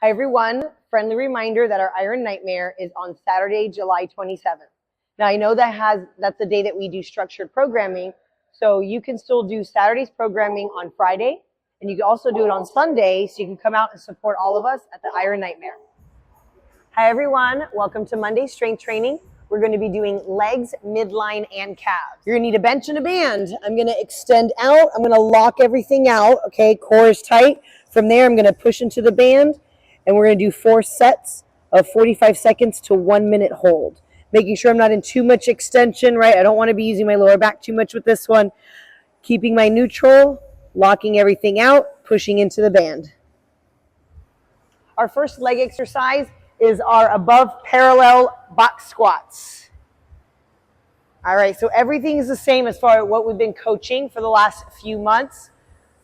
Hi everyone, friendly reminder that our Iron Nightmare is on Saturday, July 27th. Now I know that's the day that we do structured programming, so you can still do Saturday's programming on Friday, and you can also do it on Sunday, so you can come out and support all of us at the Iron Nightmare. Hi everyone, welcome to Monday Strength Training. We're going to be doing legs, midline, and calves. You're going to need a bench and a band. I'm going to extend out. I'm going to lock everything out. Okay, core is tight. From there, I'm going to push into the band, and we're going to do 4 sets of 45 seconds to 1 minute hold. Making sure I'm not in too much extension, right? I don't want to be using my lower back too much with this one. Keeping my neutral, locking everything out, pushing into the band. Our first leg exercise is our above parallel box squats. All right, so everything is the same as far as what we've been coaching for the last few months.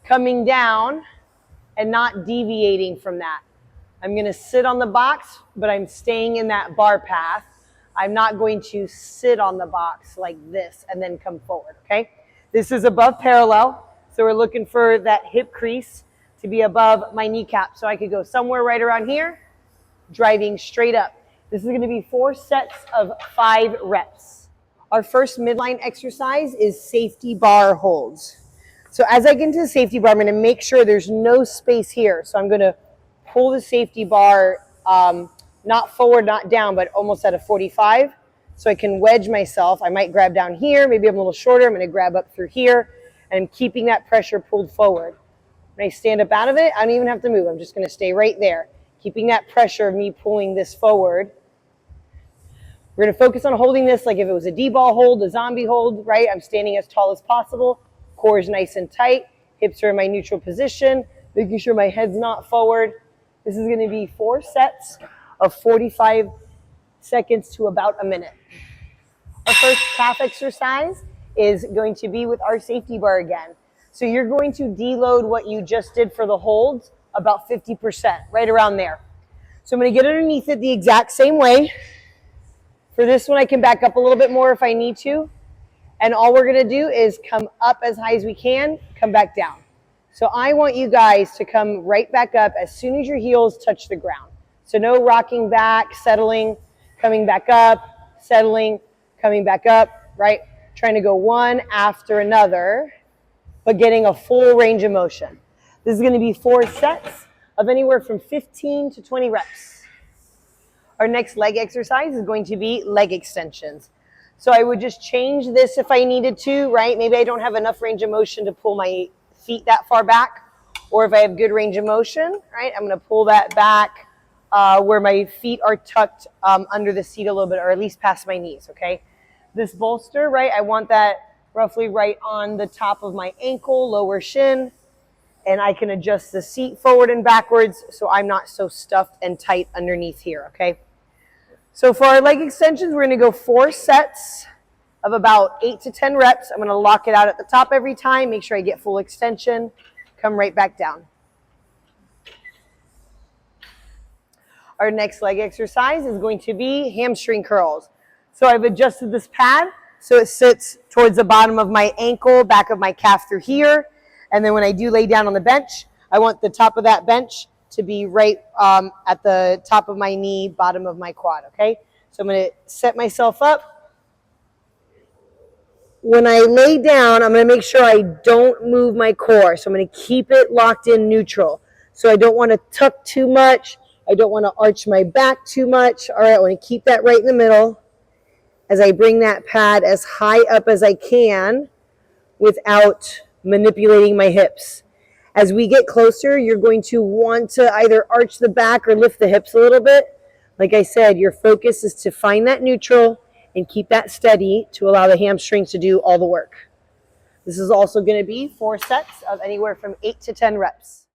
Coming down and not deviating from that. I'm going to sit on the box, but I'm staying in that bar path. I'm not going to sit on the box like this and then come forward, okay? This is above parallel, so we're looking for that hip crease to be above my kneecap. So I could go somewhere right around here, driving straight up. This is going to be 4 sets of 5 reps. Our first midline exercise is safety bar holds. So as I get into the safety bar, I'm going to make sure there's no space here. So I'm going to pull the safety bar, not forward, not down, but almost at a 45. So I can wedge myself. I might grab down here. Maybe I'm a little shorter. I'm going to grab up through here. And I'm keeping that pressure pulled forward. When I stand up out of it, I don't even have to move. I'm just going to stay right there, keeping that pressure of me pulling this forward. We're going to focus on holding this like if it was a D-ball hold, a zombie hold, right? I'm standing as tall as possible. Core is nice and tight. Hips are in my neutral position, making sure my head's not forward. This is going to be 4 sets of 45 seconds to about a minute. Our first calf exercise is going to be with our safety bar again. So you're going to deload what you just did for the holds about 50%, right around there. So I'm going to get underneath it the exact same way. For this one, I can back up a little bit more if I need to. And all we're going to do is come up as high as we can, come back down. So I want you guys to come right back up as soon as your heels touch the ground. So no rocking back, settling, coming back up, settling, coming back up, right? Trying to go one after another, but getting a full range of motion. This is going to be 4 sets of anywhere from 15 to 20 reps. Our next leg exercise is going to be leg extensions. So I would just change this if I needed to, right? Maybe I don't have enough range of motion to pull my feet that far back, or if I have good range of motion, right, I'm going to pull that back where my feet are tucked under the seat a little bit, or at least past my knees, okay? This bolster, right, I want that roughly right on the top of my ankle, lower shin, and I can adjust the seat forward and backwards so I'm not so stuffed and tight underneath here, okay? So for our leg extensions, we're going to go 4 sets of about 8 to 10 reps. I'm going to lock it out at the top every time, make sure I get full extension, come right back down. Our next leg exercise is going to be hamstring curls. So I've adjusted this pad so it sits towards the bottom of my ankle, back of my calf through here. And then when I do lay down on the bench, I want the top of that bench to be right at the top of my knee, bottom of my quad, okay? So I'm going to set myself up. When I lay down, I'm going to make sure I don't move my core. So I'm going to keep it locked in neutral. So I don't want to tuck too much. I don't want to arch my back too much. All right, I want to keep that right in the middle as I bring that pad as high up as I can without manipulating my hips. As we get closer, you're going to want to either arch the back or lift the hips a little bit. Like I said, your focus is to find that neutral and keep that steady to allow the hamstrings to do all the work. This is also going to be 4 sets of anywhere from 8 to 10 reps.